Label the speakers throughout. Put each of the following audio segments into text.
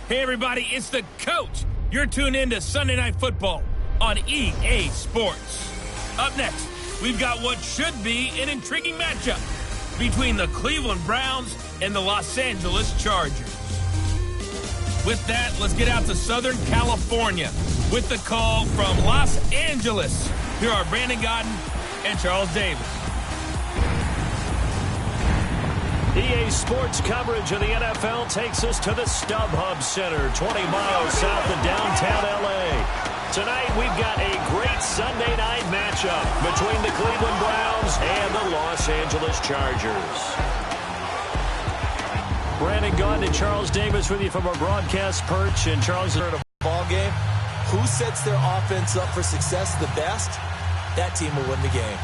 Speaker 1: Hey, everybody, it's the coach. You're tuned in to Sunday Night Football on EA Sports. Up next, we've got what should be an intriguing matchup between the Cleveland Browns and the Los Angeles Chargers. With that, let's get out to Southern California with the call from Los Angeles. Here are Brandon Godden and Charles Davis.
Speaker 2: EA Sports coverage of the NFL takes us to the StubHub Center, 20 miles south of downtown L.A. Tonight, we've got a great Sunday night matchup between the Cleveland Browns and the Los Angeles Chargers. Brandon Gaudin and Charles Davis with you from our broadcast perch. And Charles,
Speaker 3: in a ball game, who sets their offense up for success the best, that team will win the game.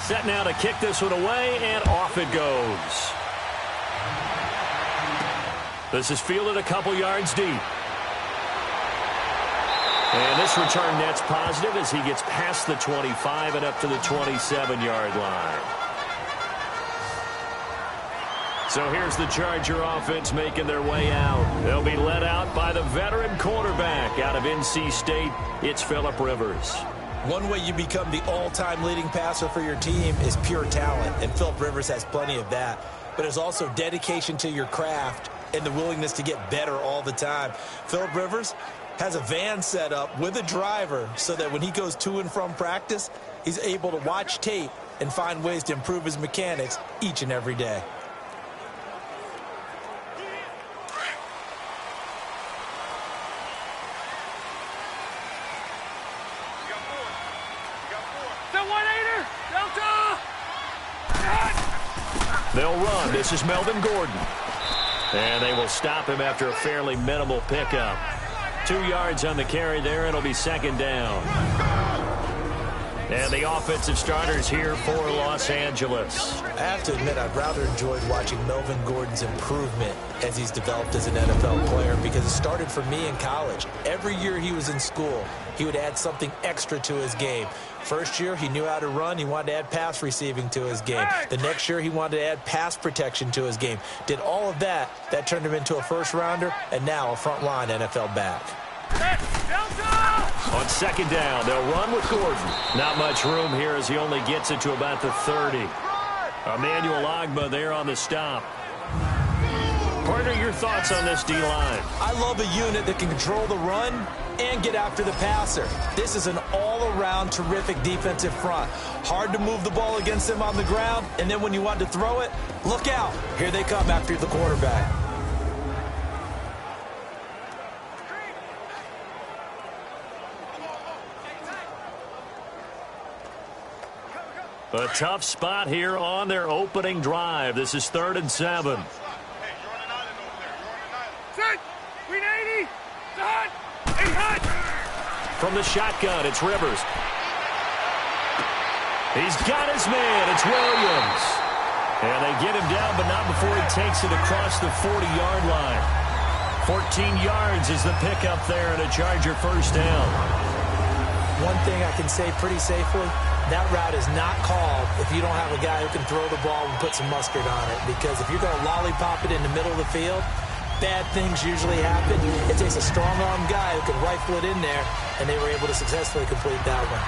Speaker 2: Set now to kick this one away, and off it goes. This is fielded a couple yards deep. And this return net's positive as he gets past the 25 and up to the 27-yard line. So here's the Charger offense making their way out. They'll be led out by the veteran quarterback out of NC State. It's Phillip Rivers.
Speaker 3: One way you become the all-time leading passer for your team is pure talent, and Phillip Rivers has plenty of that. But there's also dedication to your craft and the willingness to get better all the time. Phillip Rivers has a van set up with a driver so that when he goes to and from practice, he's able to watch tape and find ways to improve his mechanics each and every day.
Speaker 2: They'll run. This is Melvin Gordon. And they will stop him after a fairly minimal pickup. 2 yards on the carry there. It'll be second down. And the offensive starters here for Los Angeles.
Speaker 3: I have to admit, I've rather enjoyed watching Melvin Gordon's improvement as he's developed as an NFL player, because it started for me in college. Every year he was in school, he would add something extra to his game. First year, he knew how to run. He wanted to add pass receiving to his game. The next year, he wanted to add pass protection to his game. Did all of that. That turned him into a first-rounder, and now a front-line NFL back.
Speaker 2: On second down, they'll run with Gordon. Not much room here as he only gets it to about the 30. Emmanuel Ogbah there on the stop. Partner, your thoughts on this D-line?
Speaker 3: I love a unit that can control the run and get after the passer. This is an all-around terrific defensive front. Hard to move the ball against them on the ground, and then when you want to throw it, look out. Here they come after the quarterback.
Speaker 2: A tough spot here on their opening drive. This is 3rd and 7. From the shotgun, it's Rivers. He's got his man. It's Williams. And they get him down, but not before he takes it across the 40-yard line. 14 yards is the pickup there and a Charger first down.
Speaker 3: One thing I can say pretty safely, that route is not called if you don't have a guy who can throw the ball and put some mustard on it. Because if you're going to lollipop it in the middle of the field, bad things usually happen. It takes a strong-arm guy who can rifle it in there, and they were able to successfully complete that one.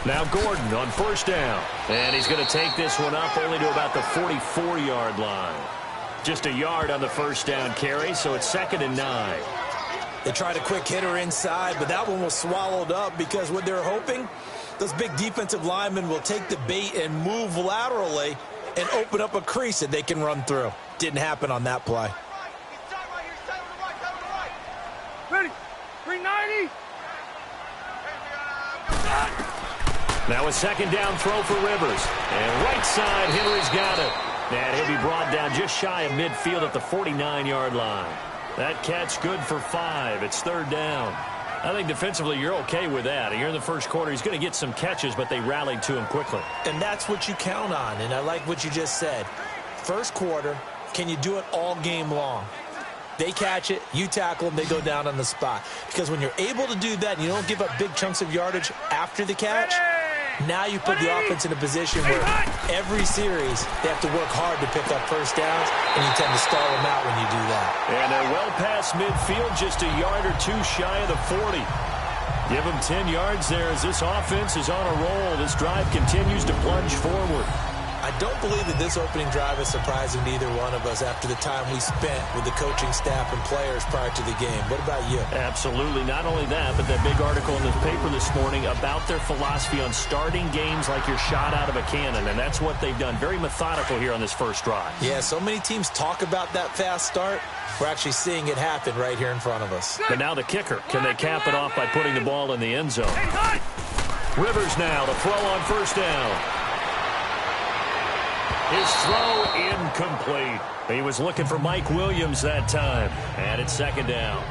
Speaker 2: Now Gordon on first down. And he's going to take this one up only to about the 44-yard line. Just a yard on the first down carry, so it's 2nd and 9.
Speaker 3: They tried a quick hitter inside, but that one was swallowed up because what they're hoping, those big defensive linemen will take the bait and move laterally and open up a crease that they can run through. Didn't happen on that play.
Speaker 4: Ready. 390.
Speaker 2: Now a second down throw for Rivers. And right side, Henry's got it. And he'll be brought down just shy of midfield at the 49-yard line. That catch good for 5. It's 3rd down. I think defensively you're okay with that. Here in the first quarter, he's going to get some catches, but they rallied to him quickly.
Speaker 3: And that's what you count on, and I like what you just said. First quarter, can you do it all game long? They catch it, you tackle them, they go down on the spot. Because when you're able to do that and you don't give up big chunks of yardage after the catch, now you put the offense in a position where every series they have to work hard to pick up first downs, and you tend to stall them out when you do that.
Speaker 2: And they're well past midfield, just a yard or two shy of the 40. Give them 10 yards there as this offense is on a roll. This drive continues to plunge forward.
Speaker 3: I don't believe that this opening drive is surprising to either one of us after the time we spent with the coaching staff and players prior to the game. What about you?
Speaker 2: Absolutely. Not only that, but that big article in the paper this morning about their philosophy on starting games like you're shot out of a cannon, and that's what they've done. Very methodical here on this first drive.
Speaker 3: Yeah, so many teams talk about that fast start. We're actually seeing it happen right here in front of us.
Speaker 2: But now the kicker. Can they cap it off by putting the ball in the end zone? Rivers now to throw on first down. His throw incomplete. He was looking for Mike Williams that time. And it's second down.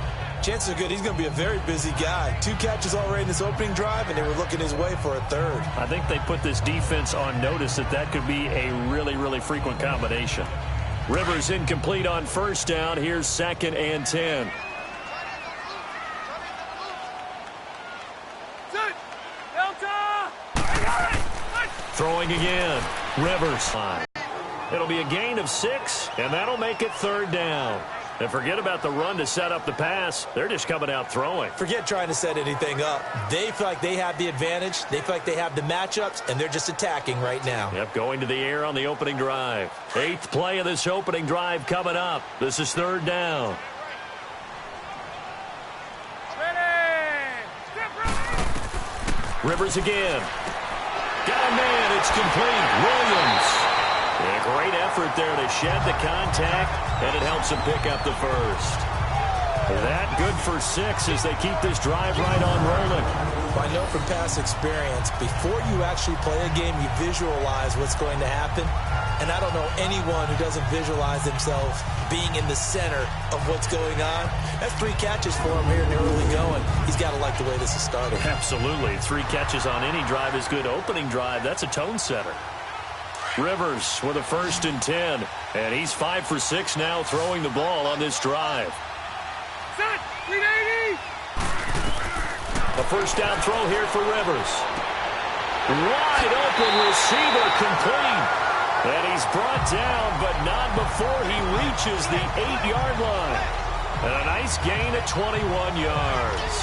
Speaker 3: Chances are good he's going to be a very busy guy. 2 catches already in this opening drive, and they were looking his way for a third.
Speaker 2: I think they put this defense on notice that could be a really, really frequent combination. Rivers incomplete on first down. Here's 2nd and 10. Throwing again. Rivers. It'll be a gain of 6, and that'll make it 3rd down. And forget about the run to set up the pass. They're just coming out throwing.
Speaker 3: Forget trying to set anything up. They feel like they have the advantage. They feel like they have the matchups, and they're just attacking right now.
Speaker 2: Yep, going to the air on the opening drive. 8th play of this opening drive coming up. This is 3rd down. Rivers again. Got a man. It's complete. Williams. A great effort there to shed the contact, and it helps him pick up the first. That good for 6 as they keep this drive right on rolling.
Speaker 3: I know from past experience, before you actually play a game, you visualize what's going to happen. And I don't know anyone who doesn't visualize themselves being in the center of what's going on. That's 3 catches for him here in the early going. He's got to like the way this is starting.
Speaker 2: Absolutely. 3 catches on any drive is good. Opening drive, that's a tone setter. Rivers with a 1st and 10. And he's 5 for 6 now throwing the ball on this drive.
Speaker 4: Set, 380.
Speaker 2: A first down throw here for Rivers. Wide open receiver complete. And he's brought down, but not before he reaches the 8-yard line. And a nice gain of 21 yards.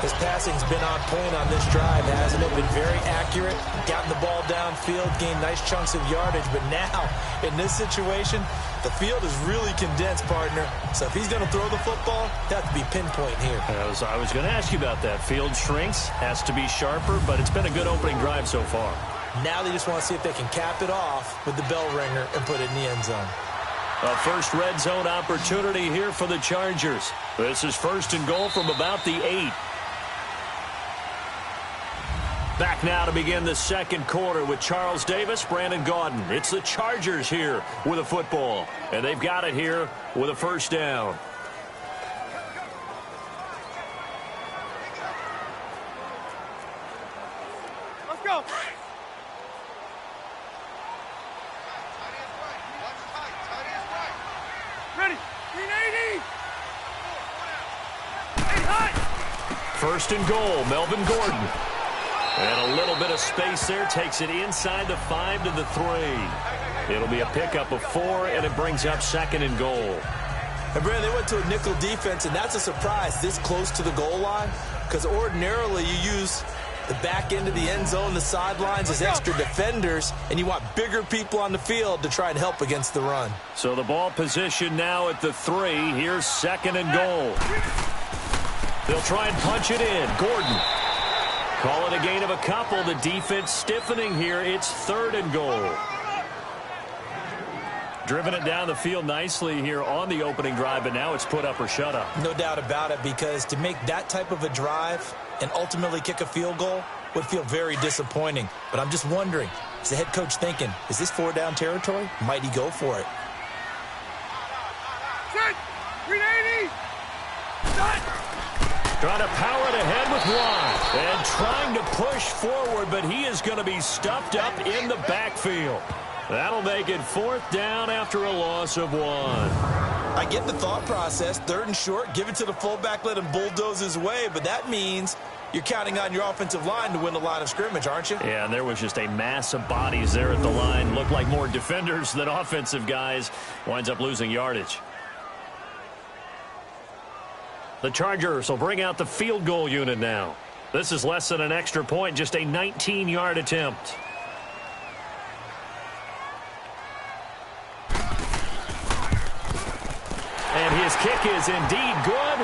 Speaker 3: His passing's been on point on this drive, hasn't it? Been very accurate, gotten the ball downfield, gained nice chunks of yardage. But now, in this situation, the field is really condensed, partner. So if he's going to throw the football, that has to be pinpoint here.
Speaker 2: I was going to ask you about that. Field shrinks, has to be sharper, but it's been a good opening drive so far.
Speaker 3: Now they just want to see if they can cap it off with the bell ringer and put it in the end zone.
Speaker 2: A first red zone opportunity here for the Chargers. This is 1st and goal from about the 8. Back now to begin the second quarter with Charles Davis, Brandon Gaudin. It's the Chargers here with a football, and they've got it here with a first down.
Speaker 4: Let's go. Ready, 380.
Speaker 2: 1st and goal, Melvin Gordon. And a little bit of space there, takes it inside the 5 to the 3. It'll be a pickup of 4, and it brings up 2nd and goal.
Speaker 3: And Brandon, they went to a nickel defense, and that's a surprise this close to the goal line, because ordinarily you use the back end of the end zone, the sidelines as extra defenders, and you want bigger people on the field to try and help against the run.
Speaker 2: So the ball position now at the 3. Here's 2nd and goal. They'll try and punch it in. Gordon. Call it a gain of a couple. The defense stiffening here. It's 3rd and goal. Driven it down the field nicely here on the opening drive, but now it's put up or shut up.
Speaker 3: No doubt about it, because to make that type of a drive and ultimately kick a field goal would feel very disappointing. But I'm just wondering, is the head coach thinking, is this 4-down territory? Might he go for it?
Speaker 4: Set, 380. Set.
Speaker 2: Trying to power it ahead with one. And trying to push forward, but he is going to be stuffed up in the backfield. That'll make it 4th down after a loss of 1.
Speaker 3: I get the thought process. 3rd and short, give it to the fullback, let him bulldoze his way. But that means you're counting on your offensive line to win the line of scrimmage, aren't you?
Speaker 2: Yeah, and there was just a mass of bodies there at the line. Looked like more defenders than offensive guys. Winds up losing yardage. The Chargers will bring out the field goal unit now. This is less than an extra point, just a 19-yard attempt. And his kick is indeed good.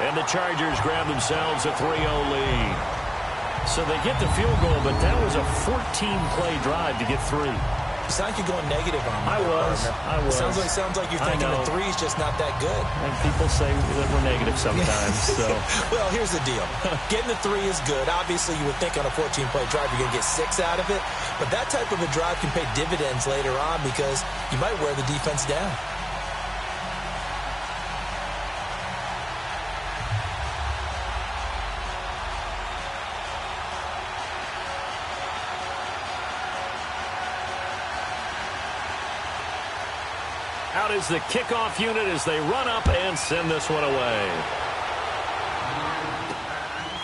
Speaker 2: And the Chargers grab themselves a 3-0 lead. So they get the field goal, but that was a 14-play drive to get 3.
Speaker 3: You sound like you're going negative on me.
Speaker 2: I was.
Speaker 3: Sounds like you're thinking the 3's just not that good.
Speaker 2: And people say that we're negative sometimes. So.
Speaker 3: Well, here's the deal. Getting the 3 is good. Obviously, you would think on a 14-play drive you're going to get 6 out of it. But that type of a drive can pay dividends later on because you might wear the defense down.
Speaker 2: Out is the kickoff unit as they run up and send this one away.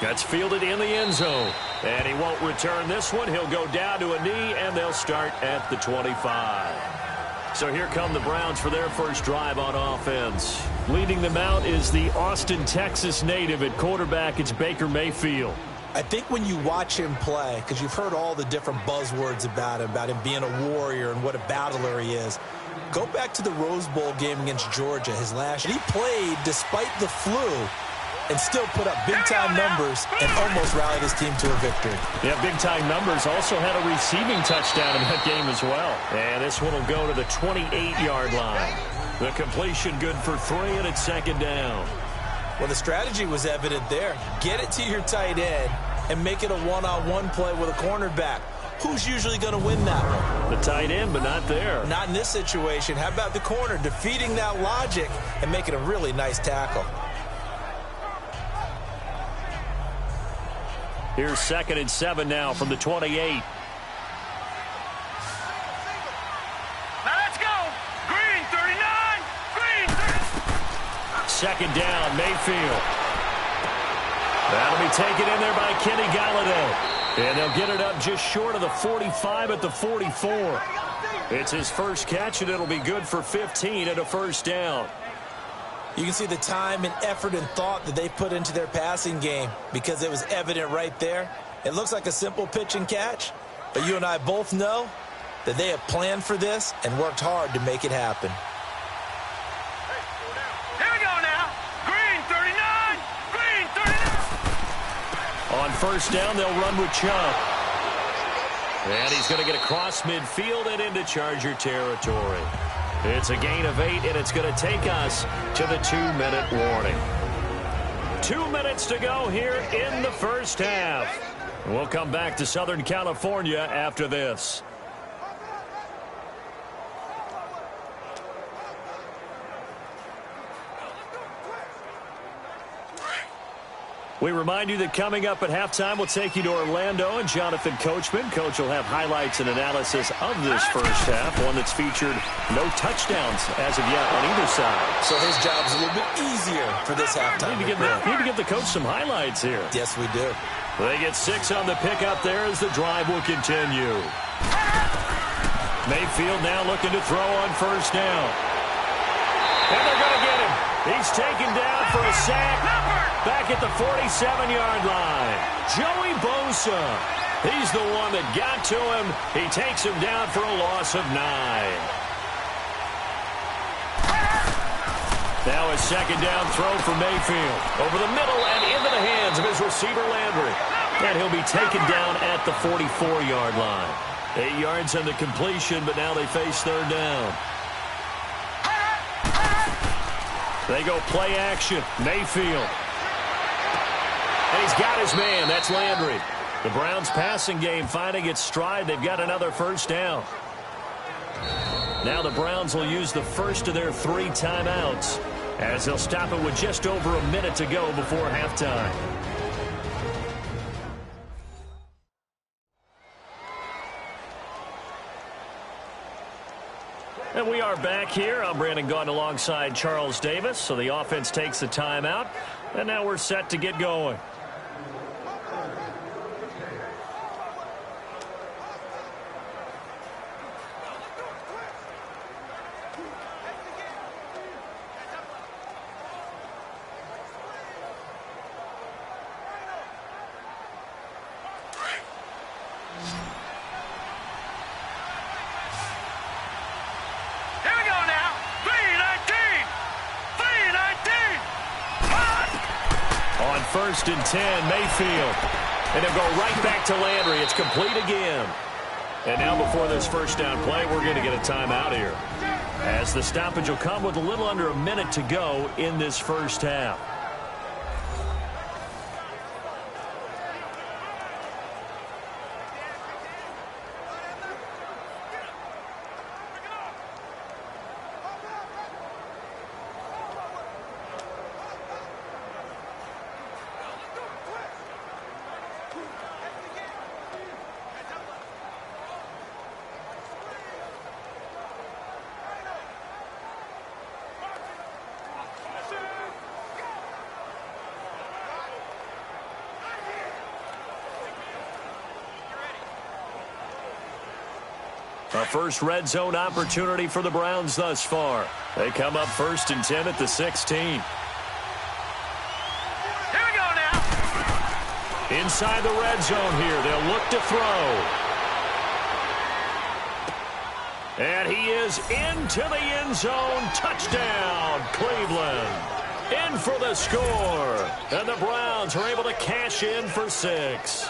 Speaker 2: That's fielded in the end zone. And he won't return this one. He'll go down to a knee, and they'll start at the 25. So here come the Browns for their first drive on offense. Leading them out is the Austin, Texas native at quarterback. It's Baker Mayfield.
Speaker 3: I think when you watch him play, because you've heard all the different buzzwords about him being a warrior and what a battler he is, go back to the Rose Bowl game against Georgia, his last year. He played despite the flu and still put up big-time numbers and almost rallied his team to a victory.
Speaker 2: Yeah, big-time numbers. Also had a receiving touchdown in that game as well. And this one will go to the 28-yard line. The completion good for 3, and it's 2nd down.
Speaker 3: Well, the strategy was evident there. Get it to your tight end and make it a one-on-one play with a cornerback. Who's usually going to win that one?
Speaker 2: The tight end, but not there.
Speaker 3: Not in this situation. How about the corner defeating that logic and making a really nice tackle?
Speaker 2: Here's 2nd and 7 now from the 28.
Speaker 4: Now let's go. Green 39. Green 39.
Speaker 2: 2nd down, Mayfield. That'll be taken in there by Kenny Galladay. And they'll get it up just short of the 45 at the 44. It's his first catch, and it'll be good for 15 and a 1st down.
Speaker 3: You can see the time and effort and thought that they put into their passing game because it was evident right there. It looks like a simple pitch and catch, but you and I both know that they have planned for this and worked hard to make it happen.
Speaker 4: Here we go now. Green 39. Green 39.
Speaker 2: On 1st down, they'll run with Chubb. And he's going to get across midfield and into Charger territory. It's a gain of 8, and it's going to take us to the 2-minute warning. 2 minutes to go here in the first half. We'll come back to Southern California after this. We remind you that coming up at halftime, we'll take you to Orlando and Jonathan Coachman. Coach will have highlights and analysis of this first half, one that's featured no touchdowns as of yet on either side.
Speaker 3: So his job is a little bit easier for this halftime.
Speaker 2: Need to give the coach some highlights here.
Speaker 3: Yes, we do.
Speaker 2: They get 6 on the pickup there as the drive will continue. Mayfield now looking to throw on 1st down. And they're going to get him. He's taken down for a sack. Back at the 47-yard line. Joey Bosa. He's the one that got to him. He takes him down for a loss of 9. Now a 2nd down throw for Mayfield. Over the middle and into the hands of his receiver Landry. And he'll be taken down at the 44-yard line. 8 yards on the completion, but now they face 3rd down. They go play action. Mayfield. And he's got his man. That's Landry. The Browns passing game finding its stride. They've got another 1st down. Now the Browns will use the first of their 3 timeouts. as they'll stop it with just over a minute to go before halftime. And we are back here. I'm Brandon Gaudin alongside Charles Davis. So the offense takes the timeout, and now we're set to get going. First and 10, Mayfield. And they'll go right back to Landry. It's complete again. And now before this first down play, we're going to get a timeout here, as the stoppage will come with a little under a minute to go in this first half. A first red zone opportunity for the Browns thus far. They come up first and 10 at the 16.
Speaker 4: Here we go now.
Speaker 2: Inside the red zone here. They'll look to throw. And he is into the end zone. Touchdown, Cleveland. In for the score. And the Browns are able to cash in for 6.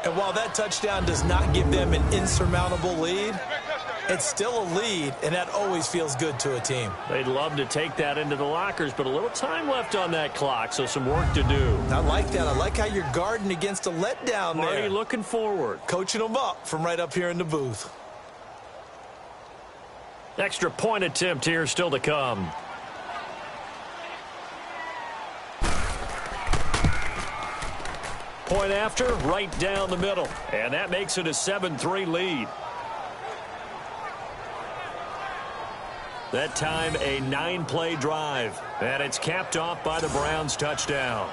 Speaker 3: And while that touchdown does not give them an insurmountable lead, it's still a lead, and that always feels good to a team.
Speaker 2: They'd love to take that into the lockers, but a little time left on that clock, so some work to do.
Speaker 3: I like that. I like how you're guarding against a letdown there.
Speaker 2: Already looking forward.
Speaker 3: Coaching them up from right up here in the booth.
Speaker 2: Extra point attempt here still to come. Point after, right down the middle. And that makes it a 7-3 lead. That time, a 9-play drive. And it's capped off by the Browns' touchdown.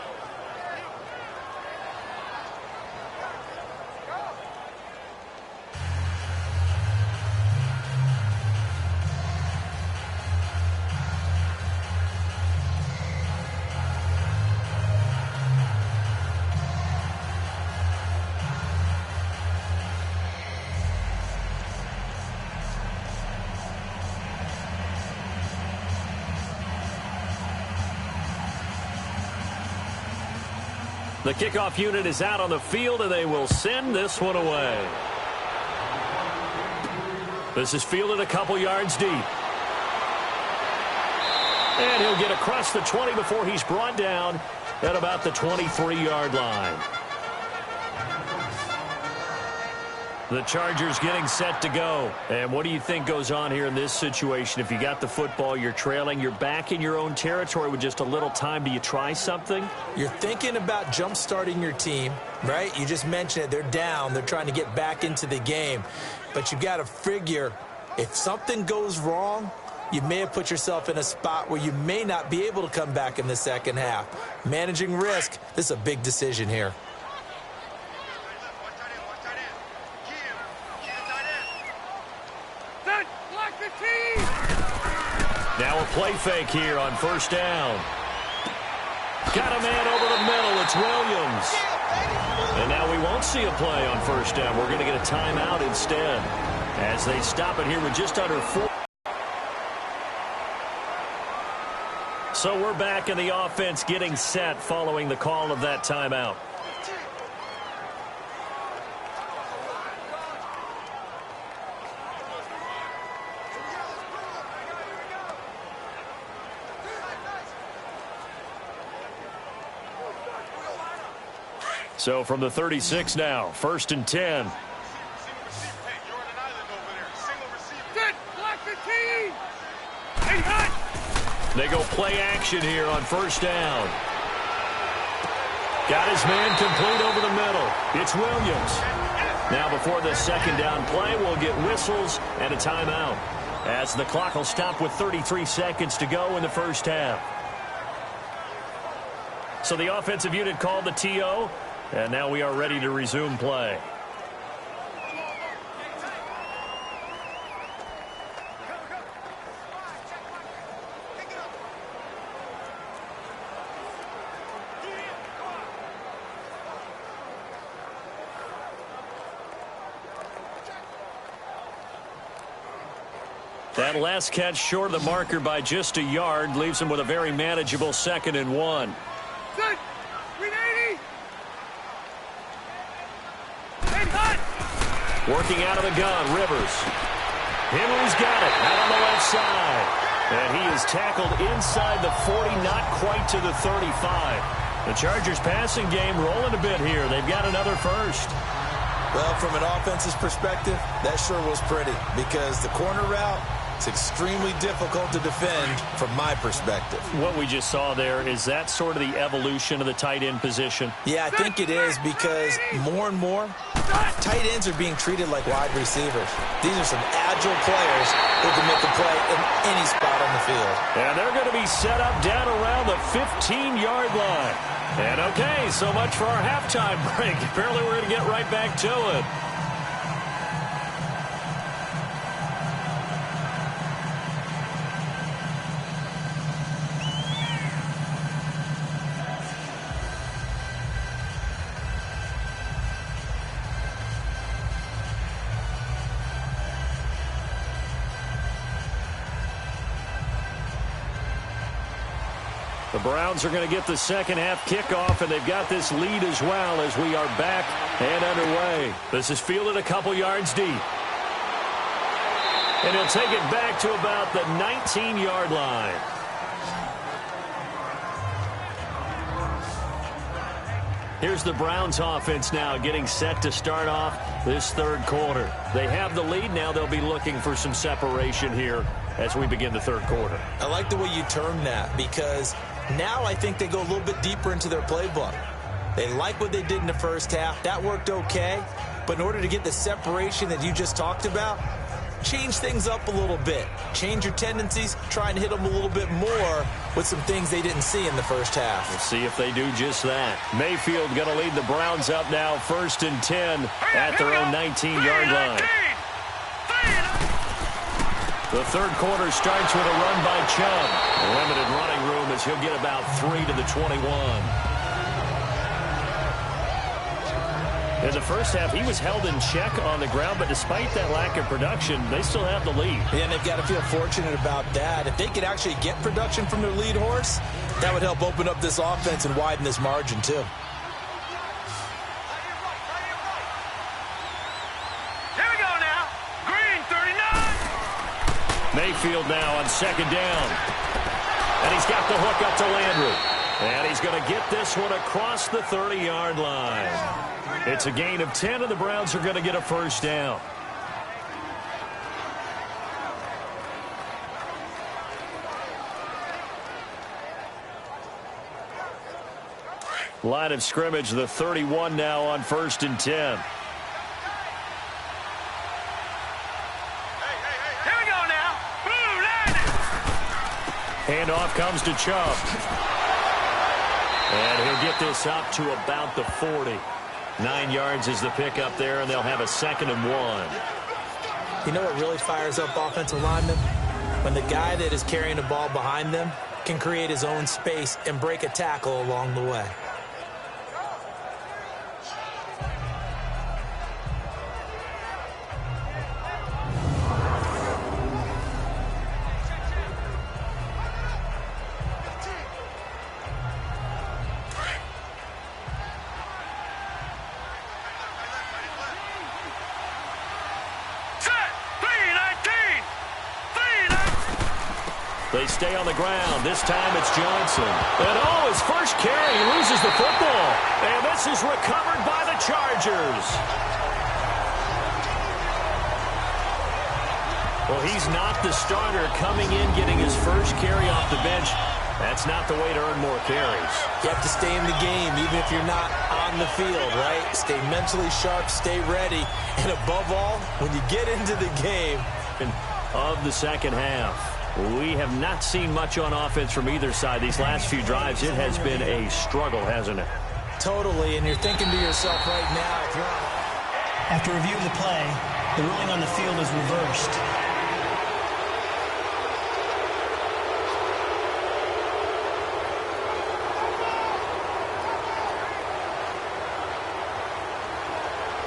Speaker 2: The kickoff unit is out on the field, and they will send this one away. This is fielded a couple yards deep. And he'll get across the 20 before he's brought down at about the 23-yard line. The Chargers getting set to go. And what do you think goes on here in this situation? If you got the football, you're trailing, you're back in your own territory with just a little time. Do you try something?
Speaker 3: You're thinking about jump-starting your team, right? You just mentioned it. They're down. They're trying to get back into the game. But you've got to figure, if something goes wrong, you may have put yourself in a spot where you may not be able to come back in the second half. Managing risk, this is a big decision here.
Speaker 2: Now a play fake here on first down. Got a man over the middle. It's Williams. And now we won't see a play on first down. We're going to get a timeout instead, as they stop it here with just under 4. So we're back in the offense getting set following the call of that timeout. So from the 36 now, first and 10. They go play action here on first down. Got his man complete over the middle. It's Williams. Now before the second down play, we'll get whistles and a timeout, as the clock will stop with 33 seconds to go in the first half. So the offensive unit called the TO, and now we are ready to resume play. That last catch short of the marker by just a yard leaves him with a very manageable 2nd and 1.
Speaker 4: Good. 380.
Speaker 2: Working out of the gun, Rivers. Henry's got it out on the left side. And he is tackled inside the 40, not quite to the 35. The Chargers passing game rolling a bit here. They've got another first.
Speaker 3: Well, from an offense's perspective, that sure was pretty, because the corner route, it's extremely difficult to defend from my perspective.
Speaker 2: What we just saw there, is that sort of the evolution of the tight end position?
Speaker 3: Yeah, I think it is, because more and more, tight ends are being treated like wide receivers. These are some agile players who can make a play in any spot on the field.
Speaker 2: And they're going to be set up down around the 15-yard line. And okay, so much for our halftime break. Apparently we're going to get right back to it. The Browns are going to get the second half kickoff, and they've got this lead as well as we are back and underway. This is fielded a couple yards deep. And he'll take it back to about the 19-yard line. Here's the Browns offense now getting set to start off this third quarter. They have the lead. Now they'll be looking for some separation here as we begin the third quarter.
Speaker 3: I like the way you term that, because now I think they go a little bit deeper into their playbook. They like what they did in the first half. That worked okay. But in order to get the separation that you just talked about, change things up a little bit. Change your tendencies. Try and hit them a little bit more with some things they didn't see in the first half.
Speaker 2: We'll see if they do just that. Mayfield going to lead the Browns up now, 1st and 10 at their own 19-yard line. The third quarter starts with a run by Chubb. Limited running room as he'll get about 3 to the 21. In the first half, he was held in check on the ground, but despite that lack of production, they still have the lead.
Speaker 3: Yeah, and they've got to feel fortunate about that. If they could actually get production from their lead horse, that would help open up this offense and widen this margin, too.
Speaker 2: Mayfield now on second down. And he's got the hook up to Landry. And he's going to get this one across the 30-yard line. It's a gain of 10, and the Browns are going to get a first down. Line of scrimmage, the 31 now on 1st and 10. Handoff comes to Chubb. And he'll get this up to about the 40. 9 yards is the pickup there, and they'll have a 2nd and 1.
Speaker 3: You know what really fires up offensive linemen? When the guy that is carrying the ball behind them can create his own space and break a tackle along the way.
Speaker 2: They stay on the ground. This time it's Johnson. And oh, his first carry, he loses the football. And this is recovered by the Chargers. Well, he's not the starter coming in, getting his first carry off the bench. That's not the way to earn more carries.
Speaker 3: You have to stay in the game, even if you're not on the field, right? Stay mentally sharp, stay ready, and above all, when you get into the game.
Speaker 2: Of the second half, we have not seen much on offense from either side. These last few drives, it has been a struggle, hasn't it?
Speaker 3: Totally, and you're thinking to yourself right now, if you're on...
Speaker 5: After reviewing the play, the ruling on the field is reversed.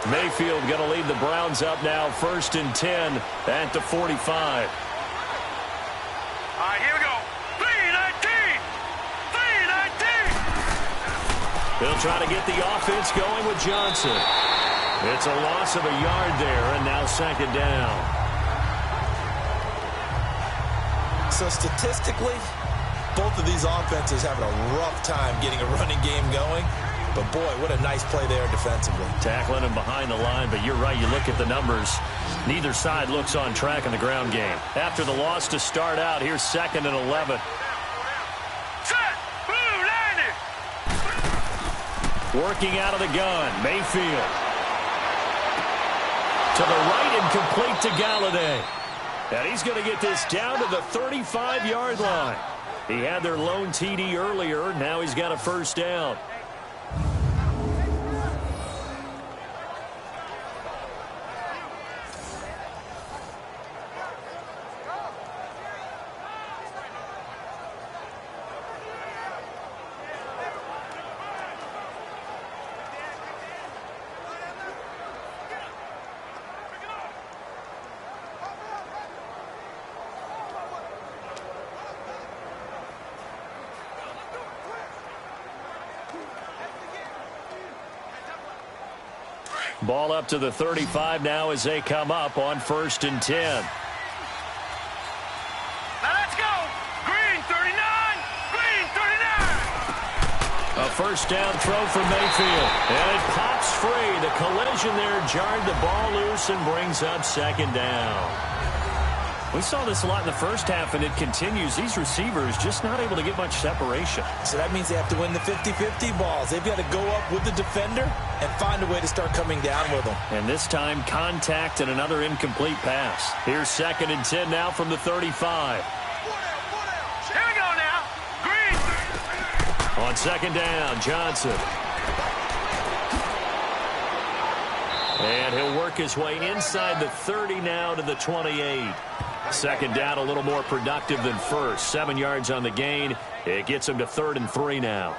Speaker 2: Mayfield going to lead the Browns up now, 1st and 10 at the 45.
Speaker 4: All right, here we go. 3-19. 3-19.
Speaker 2: They'll try to get the offense going with Johnson. It's a loss of a yard there, and now 2nd down.
Speaker 3: So statistically, both of these offenses having a rough time getting a running game going. But, boy, what a nice play there defensively.
Speaker 2: Tackling him behind the line, but you're right. You look at the numbers. Neither side looks on track in the ground game. After the loss to start out, here's 2nd and 11.
Speaker 4: Set. Blue landing.
Speaker 2: Working out of the gun, Mayfield. To the right and complete to Galladay. And he's going to get this down to the 35-yard line. He had their lone TD earlier. Now he's got a 1st down. Ball up to the 35 now as they come up on 1st and 10.
Speaker 4: Now let's go. Green 39. Green 39.
Speaker 2: A 1st down throw for Mayfield. And it pops free. The collision there jarred the ball loose and brings up 2nd down. We saw this a lot in the first half, and it continues. These receivers just not able to get much separation.
Speaker 3: So that means they have to win the 50-50 balls. They've got to go up with the defender and find a way to start coming down with them.
Speaker 2: And this time, contact and another incomplete pass. Here's 2nd and 10 now from the 35.
Speaker 4: Here we go now. Green.
Speaker 2: On 2nd down, Johnson. And he'll work his way inside the 30 now to the 28. 2nd down, a little more productive than first. 7 yards on the gain. It gets him to 3rd and 3 now.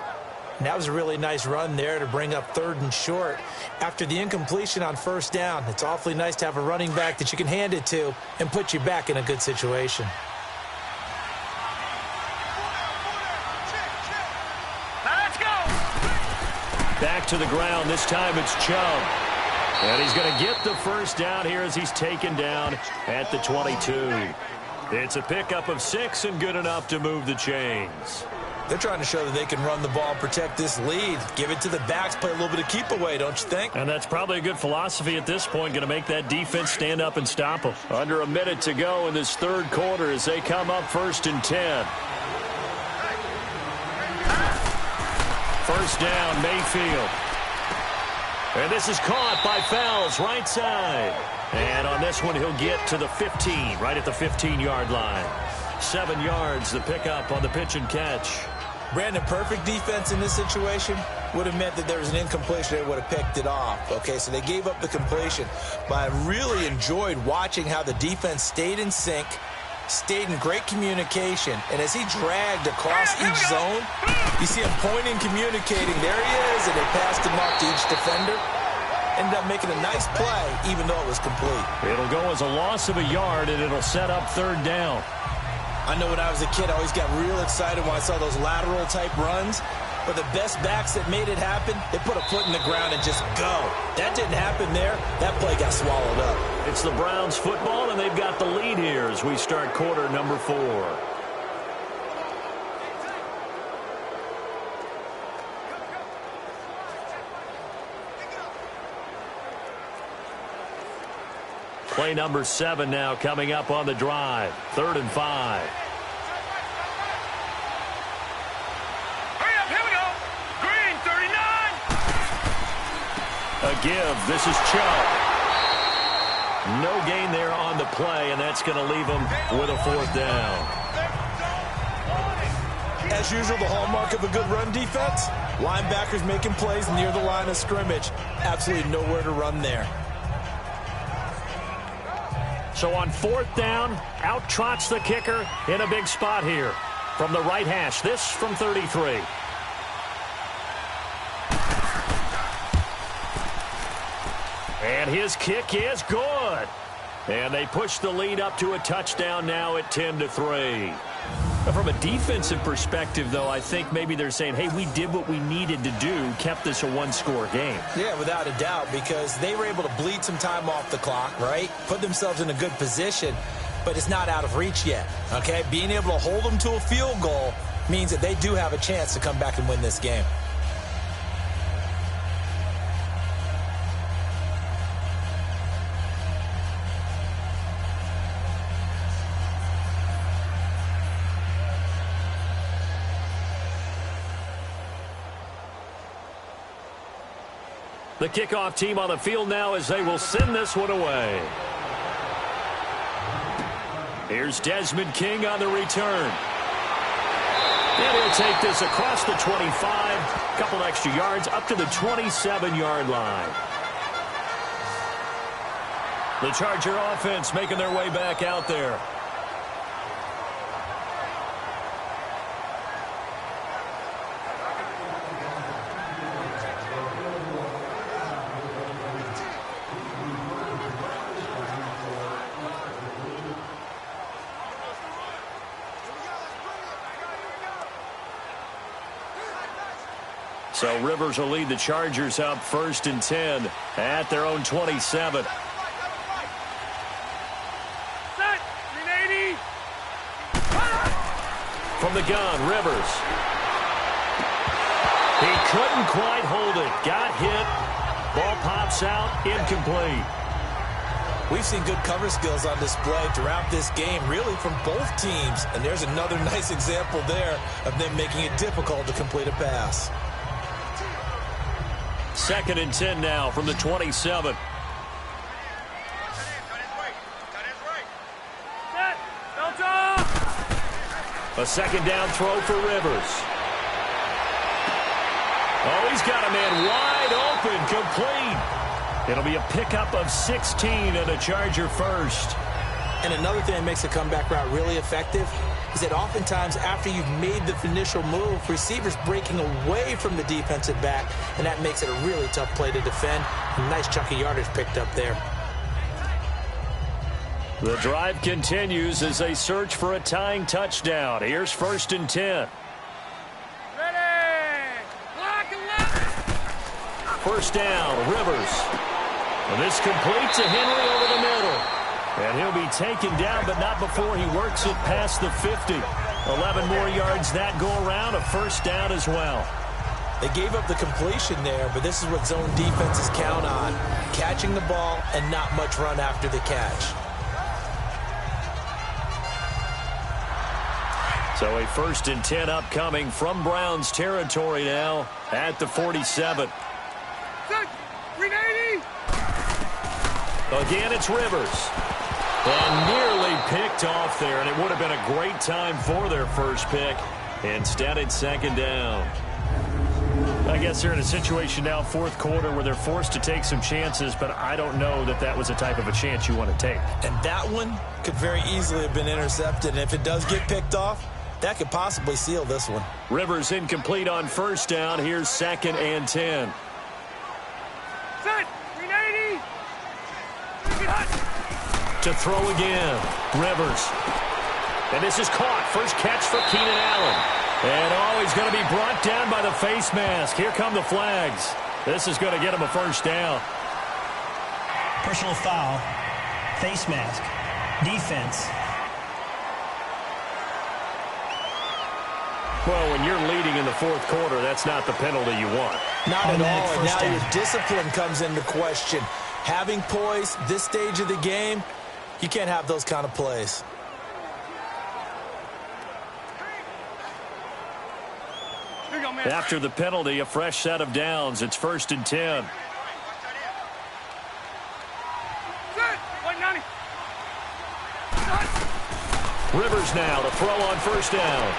Speaker 3: And that was a really nice run there to bring up 3rd and short. After the incompletion on 1st down, it's awfully nice to have a running back that you can hand it to and put you back in a good situation.
Speaker 4: Now let's go.
Speaker 2: Back to the ground. This time it's Chubb. And he's going to get the 1st down here as he's taken down at the 22. It's a pickup of 6 and good enough to move the chains.
Speaker 3: They're trying to show that they can run the ball and protect this lead. Give it to the backs, play a little bit of keep away, don't you think?
Speaker 2: And that's probably a good philosophy at this point, going to make that defense stand up and stop them. Under a minute to go in this 3rd quarter as they come up 1st and 10. 1st down, Mayfield. And this is caught by Fells, right side. And on this one, he'll get to the 15, right at the 15-yard line. 7 yards, the pickup on the pitch and catch.
Speaker 3: Brandon, perfect defense in this situation would have meant that there was an incompletion. They would have picked it off. Okay, so they gave up the completion. But I really enjoyed watching how the defense stayed in sync, stayed in great communication. And as he dragged across each zone, you see him pointing, communicating. There he is, and they passed him off to each defender. Ended up making a nice play, even though it was complete.
Speaker 2: It'll go as a loss of a yard, and it'll set up 3rd down.
Speaker 3: I know when I was a kid, I always got real excited when I saw those lateral-type runs. But the best backs that made it happen, they put a foot in the ground and just go. That didn't happen there. That play got swallowed up.
Speaker 2: It's the Browns football, and they've got the lead here as we start quarter number 4. Play number 7 now coming up on the drive. 3rd and 5.
Speaker 4: Hurry up, here we go. Green, 39.
Speaker 2: A give. This is Chubb. No gain there on the play, and that's going to leave him with a 4th down.
Speaker 3: As usual, the hallmark of a good run defense, linebackers making plays near the line of scrimmage. Absolutely nowhere to run there.
Speaker 2: So on 4th down, out trots the kicker in a big spot here. From the right hash, this from 33. And his kick is good. And they push the lead up to a touchdown now at 10-3. From a defensive perspective, though, I think maybe they're saying, hey, we did what we needed to do, kept this a 1-score game.
Speaker 3: Yeah, without a doubt, because they were able to bleed some time off the clock, right? Put themselves in a good position, but it's not out of reach yet, okay? Being able to hold them to a field goal means that they do have a chance to come back and win this game.
Speaker 2: The kickoff team on the field now as they will send this one away. Here's Desmond King on the return. And he'll take this across the 25, couple extra yards up to the 27-yard line. The Charger offense making their way back out there. So Rivers will lead the Chargers up 1st and 10 at their own 27.
Speaker 4: Set. 380.
Speaker 2: From the gun, Rivers. He couldn't quite hold it. Got hit. Ball pops out. Incomplete.
Speaker 3: We've seen good cover skills on display throughout this game, really from both teams. And there's another nice example there of them making it difficult to complete a pass.
Speaker 2: 2nd and 10 now from the 27.
Speaker 4: Set. Delta.
Speaker 2: A 2nd down throw for Rivers. Oh, he's got a man wide open, complete. It'll be a pickup of 16 and a Charger first.
Speaker 3: And another thing that makes the comeback route really effective is that oftentimes after you've made the initial move, receivers breaking away from the defensive back, and that makes it a really tough play to defend. A nice chunk of yardage picked up there.
Speaker 2: The drive continues as they search for a tying touchdown. Here's 1st and 10.
Speaker 4: Ready. Block and left.
Speaker 2: 1st down, Rivers. And this completes to Henry over the middle. And he'll be taken down, but not before he works it past the 50. 11 more yards that go around, a 1st down as well.
Speaker 3: They gave up the completion there, but this is what zone defenses count on. Catching the ball and not much run after the catch.
Speaker 2: So a 1st and 10 upcoming from Browns territory now at the 47.
Speaker 4: Set. 380.
Speaker 2: Again, it's Rivers. And nearly picked off there, and it would have been a great time for their first pick. Instead, it's 2nd down. I guess they're in a situation now, 4th quarter, where they're forced to take some chances, but I don't know that that was the type of a chance you want to take.
Speaker 3: And that one could very easily have been intercepted, and if it does get picked off, that could possibly seal this one.
Speaker 2: Rivers incomplete on 1st down. Here's 2nd and 10.
Speaker 4: Set. 380.
Speaker 2: To throw again, Rivers. And this is caught. First catch for Keenan Allen. And oh, he's going to be brought down by the face mask. Here come the flags. This is going to get him a 1st down.
Speaker 5: Personal foul. Face mask. Defense.
Speaker 2: Well, when you're leading in the 4th quarter, that's not the penalty you want.
Speaker 3: Not at
Speaker 5: Automatic
Speaker 3: all, and
Speaker 5: first
Speaker 3: now
Speaker 5: down.
Speaker 3: your discipline comes into question. Having poise this stage of the game, You can't have those kind of plays.
Speaker 2: After the penalty, a fresh set of downs. It's 1st and 10. Rivers now to throw on 1st down.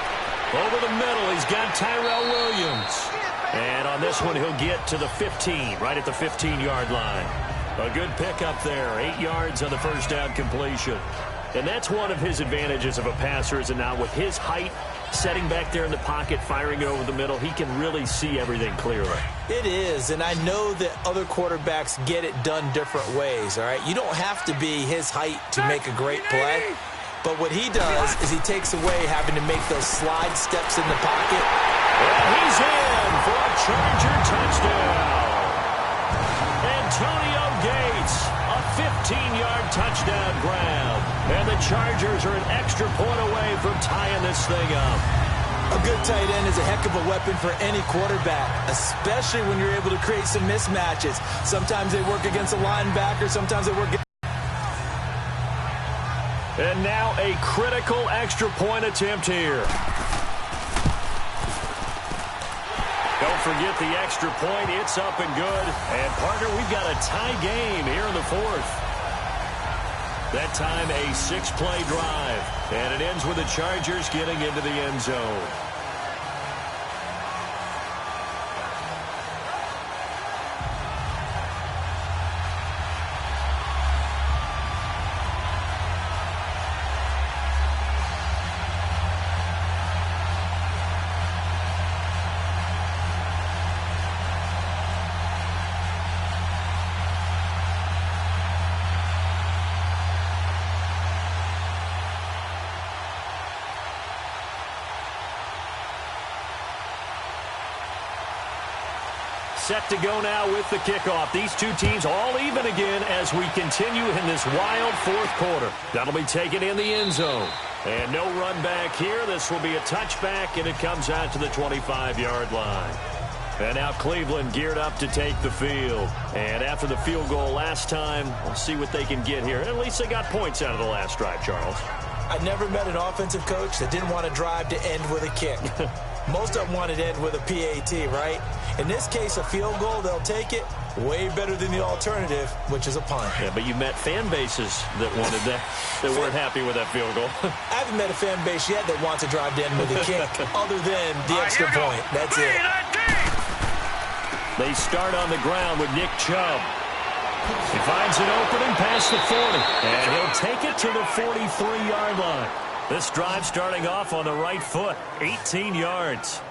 Speaker 2: Over the middle, he's got Tyrell Williams. And on this one, he'll get to the 15, right at the 15-yard line. A good pickup there, 8 yards on the 1st down completion. And that's one of his advantages of a passer, is now with his height, setting back there in the pocket, firing it over the middle, he can really see everything clearly.
Speaker 3: It is, and I know that other quarterbacks get it done different ways, all right? You don't have to be his height to make a great play, but what he does is he takes away having to make those slide steps in the pocket.
Speaker 2: And he's in for a Charger touchdown. Antonio Gates, a 15-yard touchdown grab. And the Chargers are an extra point away from tying this thing up.
Speaker 3: A good tight end is a heck of a weapon for any quarterback, especially when you're able to create some mismatches. Sometimes they work against a linebacker, sometimes they work against...
Speaker 2: And now a critical extra point attempt here. Don't forget the extra point. It's up and good. And, partner, we've got a tie game here in the 4th. That time a 6-play drive. And it ends with the Chargers getting into the end zone. Set to go now with the kickoff. These two teams all even again as we continue in this wild 4th quarter. That'll be taken in the end zone. And no run back here. This will be a touchback, and it comes out to the 25-yard line. And now Cleveland geared up to take the field. And after the field goal last time, we'll see what they can get here. At least they got points out of the last drive, Charles.
Speaker 3: I never met an offensive coach that didn't want to drive to end with a kick. Most of them wanted to end with a PAT, right? In this case, a field goal, they'll take it. Way better than the alternative, which is a punt.
Speaker 2: Yeah, but you met fan bases that wanted that, that weren't happy with that field goal.
Speaker 3: I haven't met a fan base yet that wants to drive to end with a kick, other than the extra point. That's it.
Speaker 2: They start on the ground with Nick Chubb. He finds an opening past the 40, and he'll take it to the 43-yard line. This drive starting off on the right foot, 18 yards.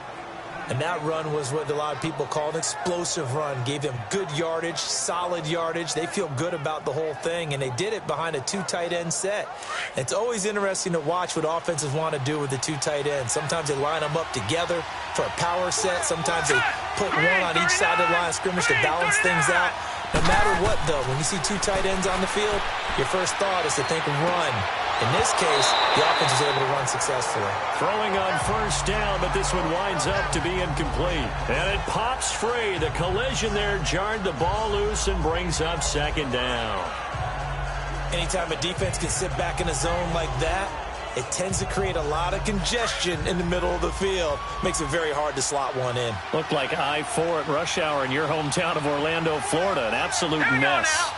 Speaker 3: And that run was what a lot of people call an explosive run. Gave them good yardage, solid yardage. They feel good about the whole thing, and they did it behind a 2 tight end set. It's always interesting to watch what offenses want to do with the 2 tight ends. Sometimes they line them up together for a power set. Sometimes they put one on each side of the line of scrimmage to balance things out. No matter what, though, when you see 2 tight ends on the field, your first thought is to think run. In this case, the offense is able to run successfully.
Speaker 2: Throwing on 1st down, but this one winds up to be incomplete. And it pops free. The collision there jarred the ball loose and brings up 2nd down.
Speaker 3: Anytime a defense can sit back in a zone like that, it tends to create a lot of congestion in the middle of the field. Makes it very hard to slot one in.
Speaker 2: Looked like I-4 at rush hour in your hometown of Orlando, Florida. An absolute mess.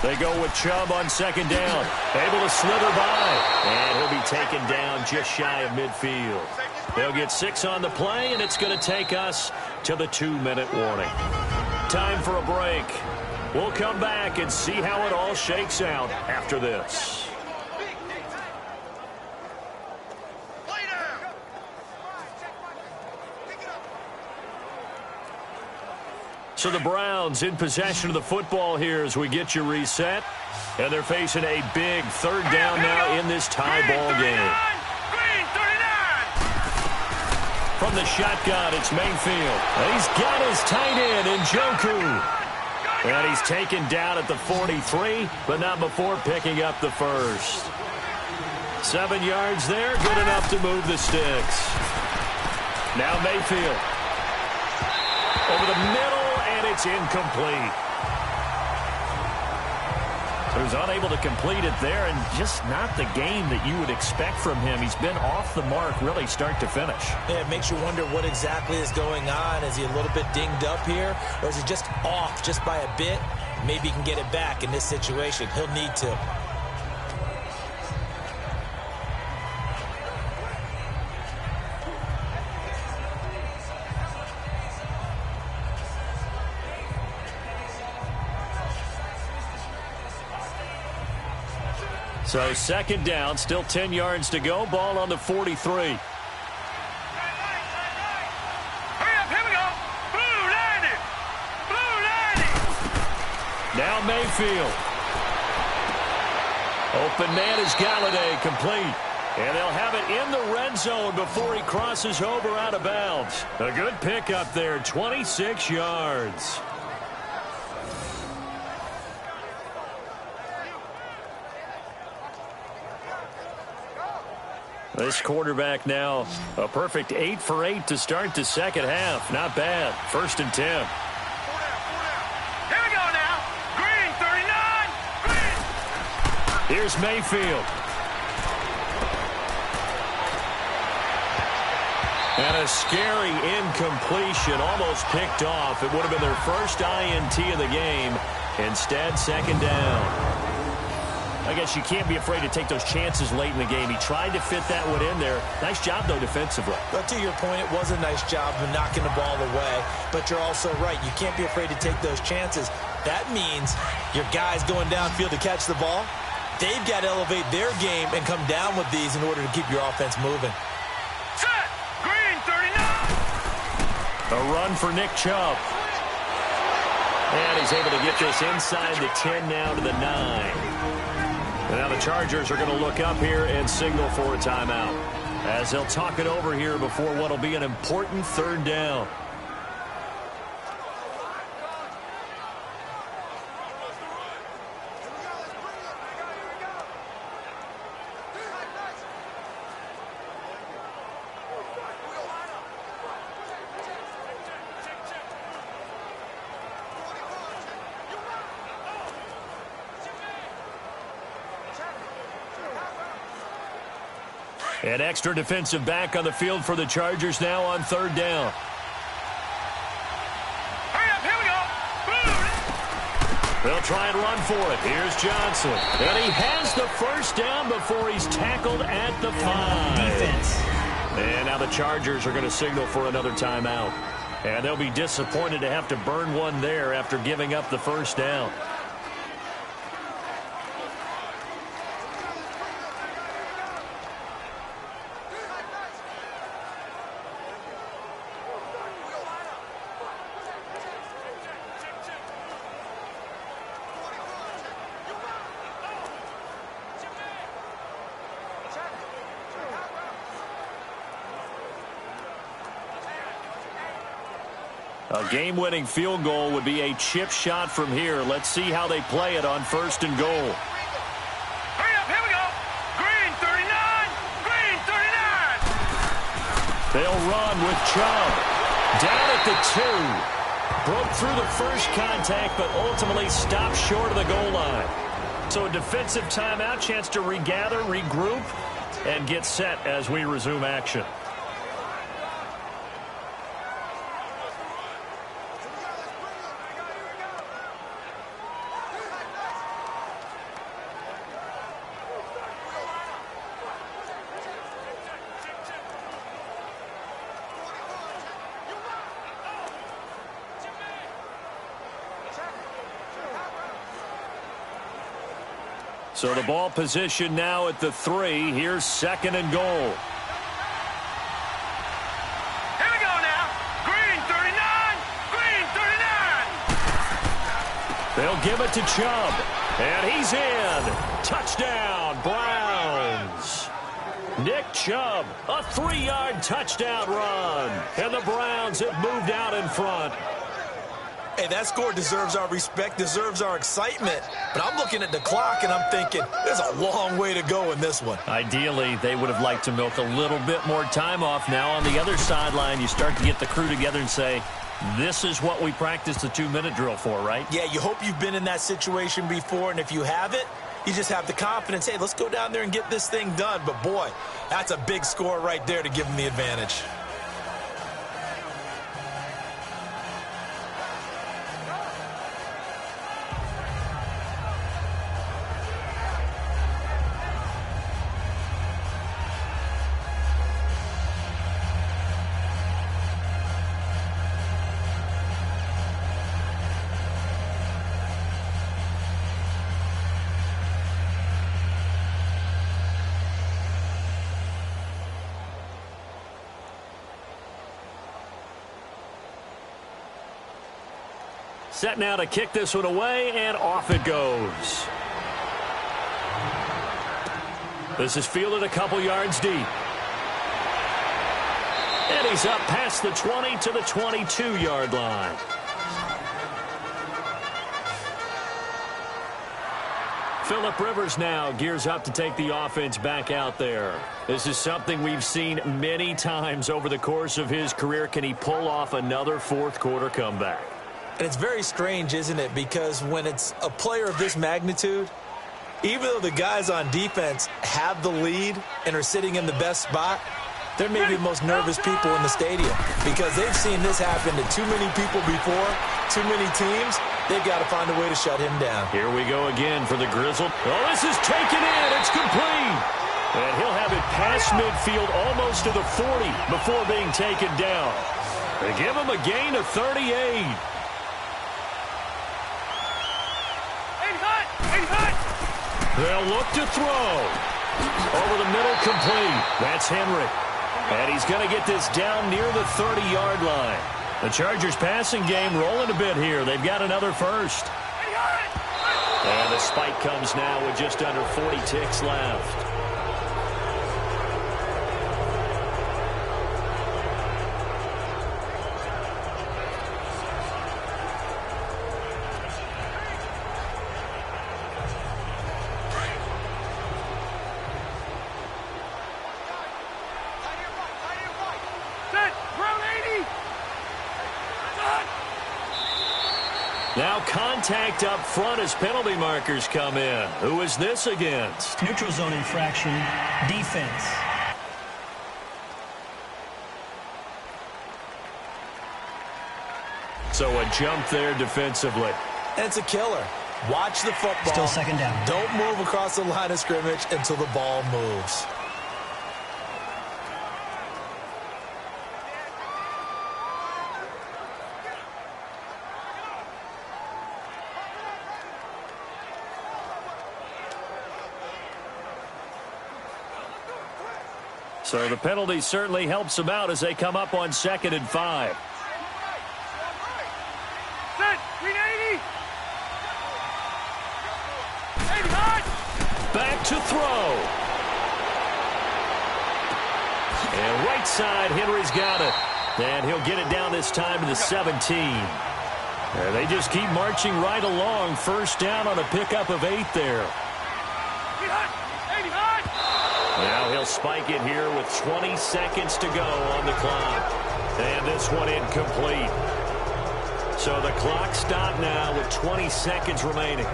Speaker 2: They go with Chubb on 2nd down. Able to slither by. And he'll be taken down just shy of midfield. They'll get 6 on the play, and it's going to take us to the 2-minute warning. Time for a break. We'll come back and see how it all shakes out after this. So the Browns in possession of the football here as we get you reset. And they're facing a big 3rd down now in this tie ball game. From the shotgun, it's Mayfield. And he's got his tight end in Njoku. And he's taken down at the 43, but not before picking up the 1st. 7 yards there, good enough to move the sticks. Now Mayfield. Over the middle. It's incomplete. He was unable to complete it there, and just not the game that you would expect from him. He's been off the mark really start to finish.
Speaker 3: Yeah, it makes you wonder what exactly is going on. Is he a little bit dinged up here, or is he just off just by a bit? Maybe he can get it back in this situation. He'll need to.
Speaker 2: So second down, still 10 yards to go. Ball on the 43.
Speaker 4: Hurry up, here we go. Blue 90. Blue 90.
Speaker 2: Now Mayfield. Open man is Galladay, complete. And they'll have it in the red zone before he crosses over out of bounds. A good pickup there, 26 yards. This quarterback now a perfect 8 for 8 to start the second half. Not bad. 1st and 10.
Speaker 4: Here we go now. Green 39. Green.
Speaker 2: Here's Mayfield. And a scary incompletion, almost picked off. It would have been their first INT of the game. Instead, second down. I guess you can't be afraid to take those chances late in the game. He tried to fit that one in there. Nice job, though, defensively.
Speaker 3: But to your point, it was a nice job of knocking the ball away. But you're also right. You can't be afraid to take those chances. That means your guys going downfield to catch the ball, they've got to elevate their game and come down with these in order to keep your offense moving.
Speaker 4: Set. Green 39.
Speaker 2: A run for Nick Chubb. And he's able to get this inside the 10 now to the 9. And now the Chargers are going to look up here and signal for a timeout as they'll talk it over here before what will be an important third down. An extra defensive back on the field for the Chargers now on third down.
Speaker 4: Hurry up, here we go. Blue.
Speaker 2: They'll try and run for it. Here's Johnson. And he has the first down before he's tackled at the 5.
Speaker 5: Defense.
Speaker 2: And now the Chargers are going to signal for another timeout. And they'll be disappointed to have to burn one there after giving up the first down. A game-winning field goal would be a chip shot from here. Let's see how they play it on 1st and goal.
Speaker 4: Hurry up, here we go. Green 39. Green 39.
Speaker 2: They'll run with Chubb. Down at the 2. Broke through the first contact, but ultimately stopped short of the goal line. So a defensive timeout, chance to regather, regroup, and get set as we resume action. So the ball position now at the 3. Here's 2nd and goal.
Speaker 4: Here we go now. Green 39. Green 39.
Speaker 2: They'll give it to Chubb. And he's in. Touchdown, Browns. Nick Chubb, a 3-yard touchdown run. And the Browns have moved out in front.
Speaker 3: Hey, that score deserves our respect, deserves our excitement. But I'm looking at the clock, and I'm thinking, there's a long way to go in this one.
Speaker 2: Ideally, they would have liked to milk a little bit more time off. Now on the other sideline, you start to get the crew together and say, This is what we practice the 2-minute drill for, right?
Speaker 3: Yeah, you hope you've been in that situation before, and if you haven't, you just have the confidence, hey, let's go down there and get this thing done. But, boy, that's a big score right there to give them the advantage.
Speaker 2: Set now to kick this one away, and off it goes. This is fielded a couple yards deep. And he's up past the 20 to the 22-yard line. Phillip Rivers now gears up to take the offense back out there. This is something we've seen many times over the course of his career. Can he pull off another fourth-quarter comeback?
Speaker 3: And it's very strange, isn't it? Because when it's a player of this magnitude, even though the guys on defense have the lead and are sitting in the best spot, they're maybe the most nervous people in the stadium because they've seen this happen to too many people before, too many teams. They've got to find a way to shut him down.
Speaker 2: Here we go again for the Grizzled. Oh, this is taken in. It's complete. And he'll have it past midfield almost to the 40 before being taken down. They give him a gain of 38. They'll look to throw. Over the middle, complete. That's Henry. And he's going to get this down near the 30-yard line. The Chargers passing game rolling a bit here. They've got another first. And the spike comes now with just under 40 ticks left. Now contact up front as penalty markers come in. Who is this against?
Speaker 5: Neutral zone infraction, defense.
Speaker 2: So a jump there defensively.
Speaker 3: And it's a killer. Watch the football.
Speaker 5: Still second down.
Speaker 3: Don't move across the line of scrimmage until the ball moves.
Speaker 2: So the penalty certainly helps them out as they come up on 2nd and 5. Back to throw. And right side, Henry's got it. And he'll get it down this time to the 17. And they just keep marching right along. First down on a pickup of 8 there. Now he'll spike it here with 20 seconds to go on the clock. And this one incomplete. So the clock stopped now with 20 seconds remaining.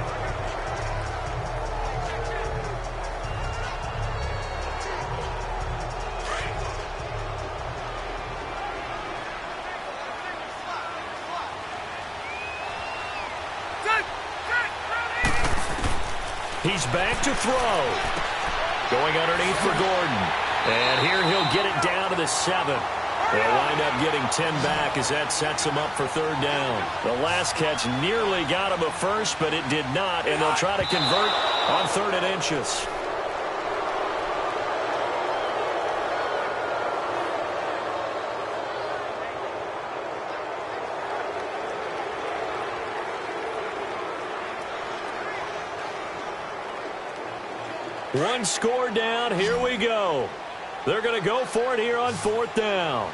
Speaker 2: He's back to throw. Going underneath for Gordon. And here he'll get it down to the 7. They'll wind up getting 10 back as that sets him up for 3rd down. The last catch nearly got him a first, but it did not. And they'll try to convert on 3rd and inches. One score down. Here we go. They're going to go for it here on 4th down.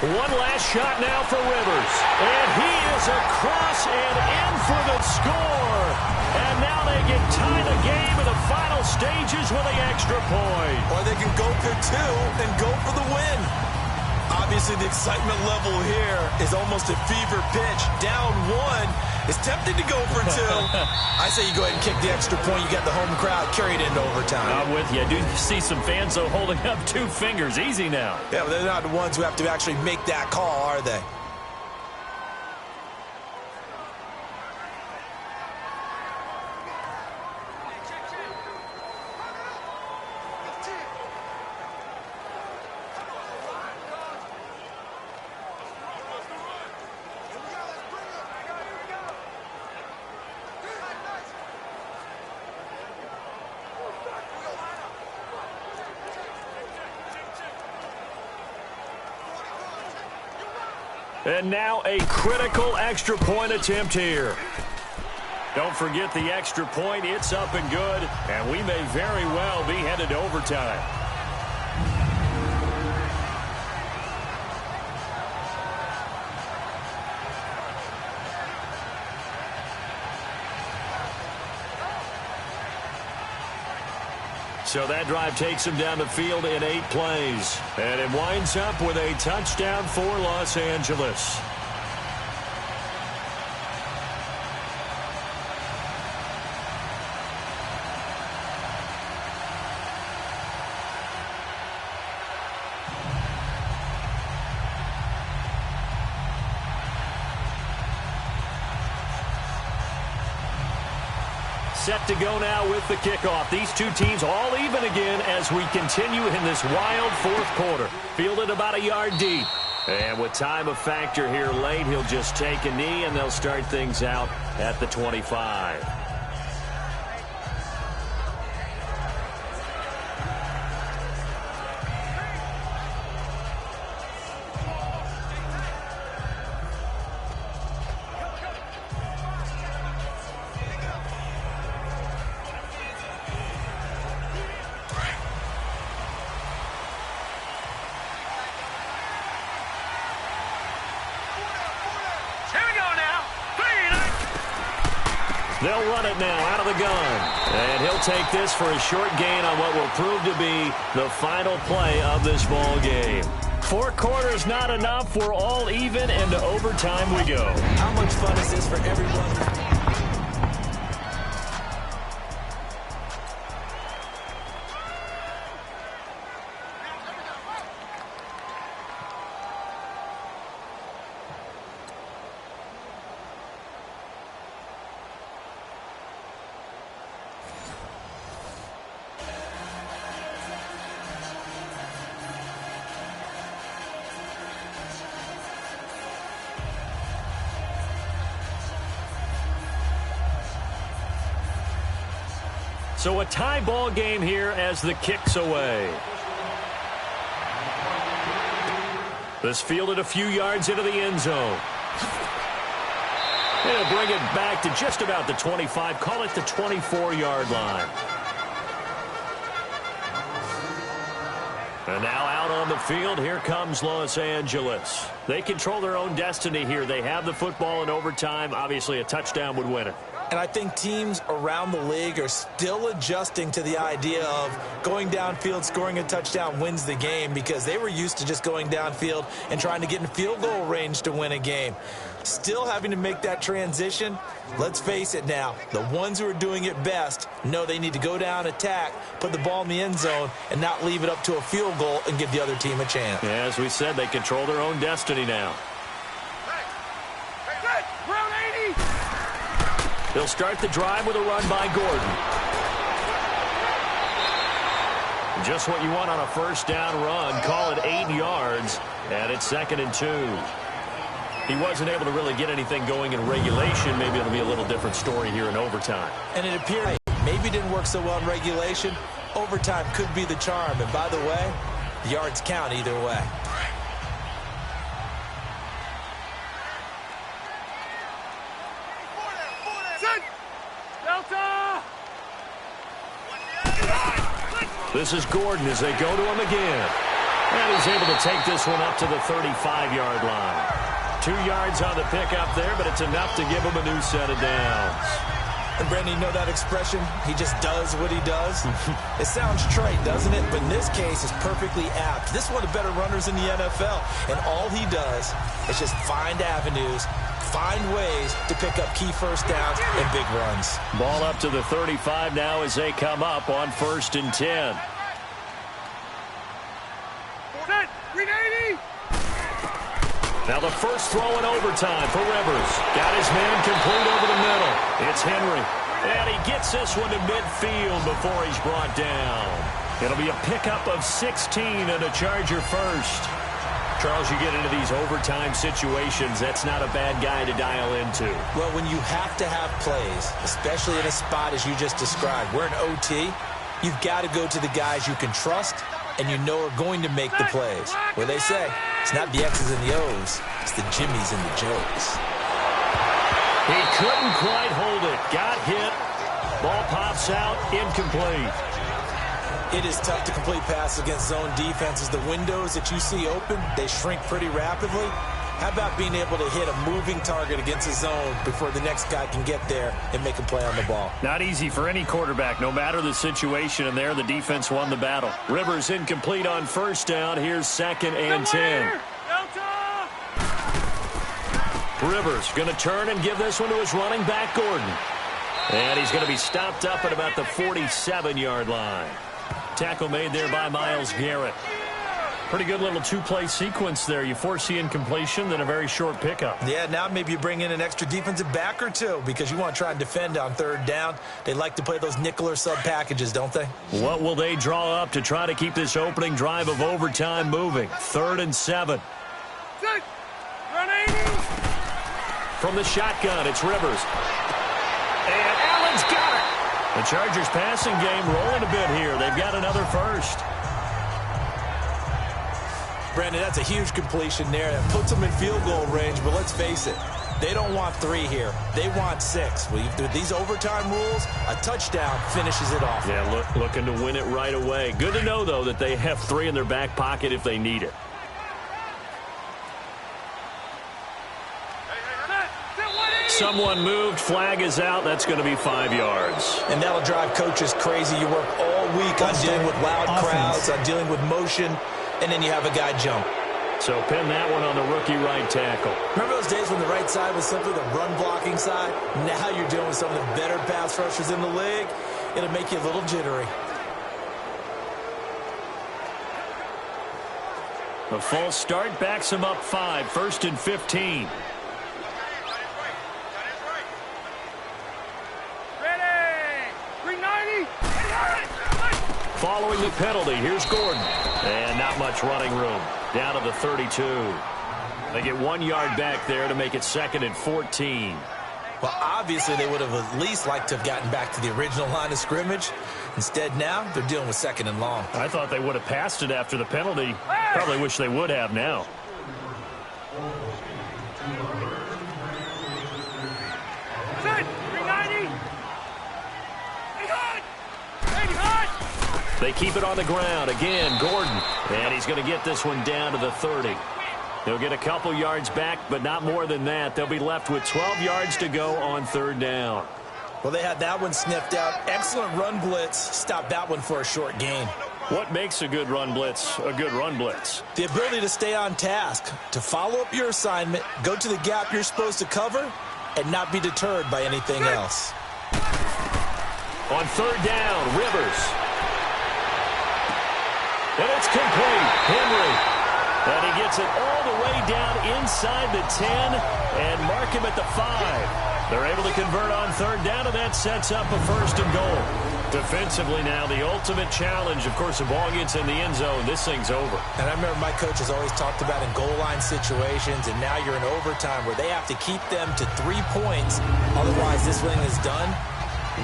Speaker 2: One last shot now for Rivers. And he is across and in for the score. And And now they can tie the game in the final stages with the extra point.
Speaker 3: Or they can go for two and go for the win. Obviously, the excitement level here is almost a fever pitch. Down one. It's tempting to go for two. I say you go ahead and kick the extra point. You got the home crowd carried into overtime.
Speaker 2: I'm with you. I do see some fans, though, holding up 2 fingers. Easy now.
Speaker 3: Yeah, but they're not the ones who have to actually make that call, are they?
Speaker 2: And now a critical extra point attempt here. Don't forget the extra point. It's up and good, and we may very well be headed to overtime. So that drive takes him down the field in 8 plays. And it winds up with a touchdown for Los Angeles. Set to go now with the kickoff. These two teams all even again as we continue in this wild fourth quarter. Fielded about a yard deep. And with time a factor here late, he'll just take a knee and they'll start things out at the 25. They'll run it now out of the gun. And he'll take this for a short gain on what will prove to be the final play of this ball game. 4 quarters not enough. We're all even, and to overtime we go.
Speaker 3: How much fun is this for everyone?
Speaker 2: So a tie ball game here as the kick's away. This fielded a few yards into the end zone. They'll bring it back to just about the 25. Call it the 24-yard line. And now out on the field, here comes Los Angeles. They control their own destiny here. They have the football in overtime. Obviously, a touchdown would win it.
Speaker 3: And I think teams around the league are still adjusting to the idea of going downfield, scoring a touchdown wins the game, because they were used to just going downfield and trying to get in field goal range to win a game. Still having to make that transition. Let's face it now, the ones who are doing it best know they need to go down, attack, put the ball in the end zone, and not leave it up to a field goal and give the other team a chance.
Speaker 2: Yeah, as we said, they control their own destiny now. They'll start the drive with a run by Gordon. Just what you want on a first down run. Call it 8 yards, and it's 2nd and 2. He wasn't able to really get anything going in regulation. Maybe it'll be a little different story here in overtime.
Speaker 3: And it appeared maybe didn't work so well in regulation. Overtime could be the charm. And by the way, yards count either way.
Speaker 2: This is Gordon as they go to him again. And he's able to take this one up to the 35-yard line. 2 yards on the pickup there, but it's enough to give him a new set of downs.
Speaker 3: And Brandon, you know that expression? He just does what he does. It sounds trite, doesn't it? But in this case, it's perfectly apt. This is one of the better runners in the NFL. And all he does is just find avenues, find ways to pick up key first downs and big runs.
Speaker 2: Ball up to the 35 now as they come up on 1st and 10.
Speaker 4: Set, 380.
Speaker 2: Now the first throw in overtime for Rivers. Got his man complete over the middle. It's Henry. And he gets this one to midfield before he's brought down. It'll be a pickup of 16 and a Charger first. Charles, you get into these overtime situations, that's not a bad guy to dial into.
Speaker 3: Well, when you have to have plays, especially in a spot as you just described, we're in OT, you've got to go to the guys you can trust and you know are going to make the plays. Where they say, it's not the X's and the O's, it's the Jimmies and the Joes.
Speaker 2: He couldn't quite hold it. Got hit. Ball pops out. Incomplete.
Speaker 3: It is tough to complete passes against zone defenses. The windows that you see open, they shrink pretty rapidly. How about being able to hit a moving target against a zone before the next guy can get there and make a play on the ball? Not easy for any quarterback, no matter the situation. And there, the defense won the battle. Rivers incomplete on 1st down. Here's 2nd and 10. Rivers going to turn and give this one to his running back, Gordon. And he's going to be stopped up at about the 47-yard line. Tackle made there by Myles Garrett. Pretty good little two-play sequence there. You force the incompletion, then a very short pickup. Yeah, now maybe you bring in an extra defensive back or two because you want to try and defend on 3rd down. They like to play those nickel or sub packages, don't they? What will they draw up to try to keep this opening drive of overtime moving? 3rd and 7.
Speaker 4: Set, run 80.
Speaker 2: From the shotgun, it's Rivers. And Allen's got it. The Chargers passing game rolling a bit here. They've got another first. Brandon, that's a huge completion there. That puts them in field goal range, but let's face it, they don't want 3 here. They want 6. With these overtime rules, a touchdown finishes it off. Yeah, looking to win it right away. Good to know, though, that they have 3 in their back pocket if they need it. Someone moved. Flag is out. That's going to be 5 yards. And that'll drive coaches crazy. You work all week on dealing with loud crowds, on dealing with motion, and then you have a guy jump. So pin that one on the rookie right tackle. Remember those days when the right side was simply the run-blocking side? Now you're dealing with some of the better pass rushers in the league. It'll make you a little jittery. The false start backs him up 5. 1st and 15. Following the penalty, here's Gordon. And not much running room. Down to the 32. They get 1 yard back there to make it 2nd and 14. Well, obviously they would have at least liked to have gotten back to the original line of scrimmage. Instead now, they're dealing with 2nd and long. I thought they would have passed it after the penalty. Probably wish they would have now. They keep it on the ground. Again, Gordon. And he's going to get this one down to the 30. They'll get a couple yards back, but not more than that. They'll be left with 12 yards to go on 3rd down. Well, they had that one sniffed out. Excellent run blitz. Stopped that one for a short gain. What makes a good run blitz a good run blitz? The ability to stay on task, to follow up your assignment, go to the gap you're supposed to cover, and not be deterred by anything else. On 3rd down, Rivers. And it's complete. Henry. And he gets it all the way down inside the 10 and mark him at the 5. They're able to convert on 3rd down, and that sets up a 1st and goal. Defensively now, the ultimate challenge. Of course, the ball gets in the end zone. This thing's over. And I remember my coach has always talked about in goal line situations, and now you're in overtime where they have to keep them to 3 points. Otherwise, this thing is done.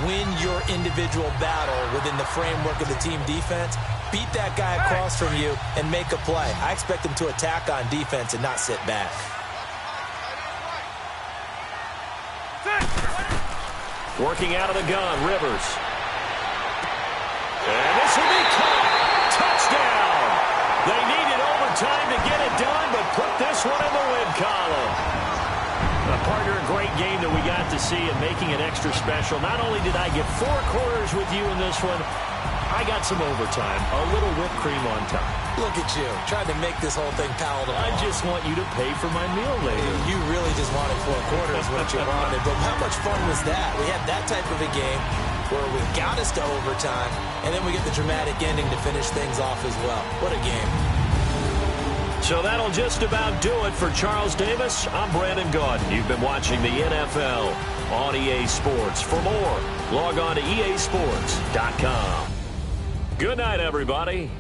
Speaker 2: Win your individual battle within the framework of the team defense. Beat that guy across from you and make a play. I expect him to attack on defense and not sit back. Working out of the gun, Rivers. And this will be caught. Touchdown. They needed overtime to get it done, but put this one in the win column. Partner, a great game that we got to see and making it extra special. Not only did I get 4 quarters with you in this one, I got some overtime, a little whipped cream on top.
Speaker 3: Look at you, trying to make this whole thing palatable.
Speaker 2: I just want you to pay for my meal later.
Speaker 3: You really just wanted 4 quarters, what you wanted. But how much fun was that? We had that type of a game where we got us to overtime, and then we get the dramatic ending to finish things off as well. What a game.
Speaker 2: So that'll just about do it for Charles Davis. I'm Brandon Gaudin. You've been watching the NFL on EA Sports. For more, log on to easports.com. Good night, everybody.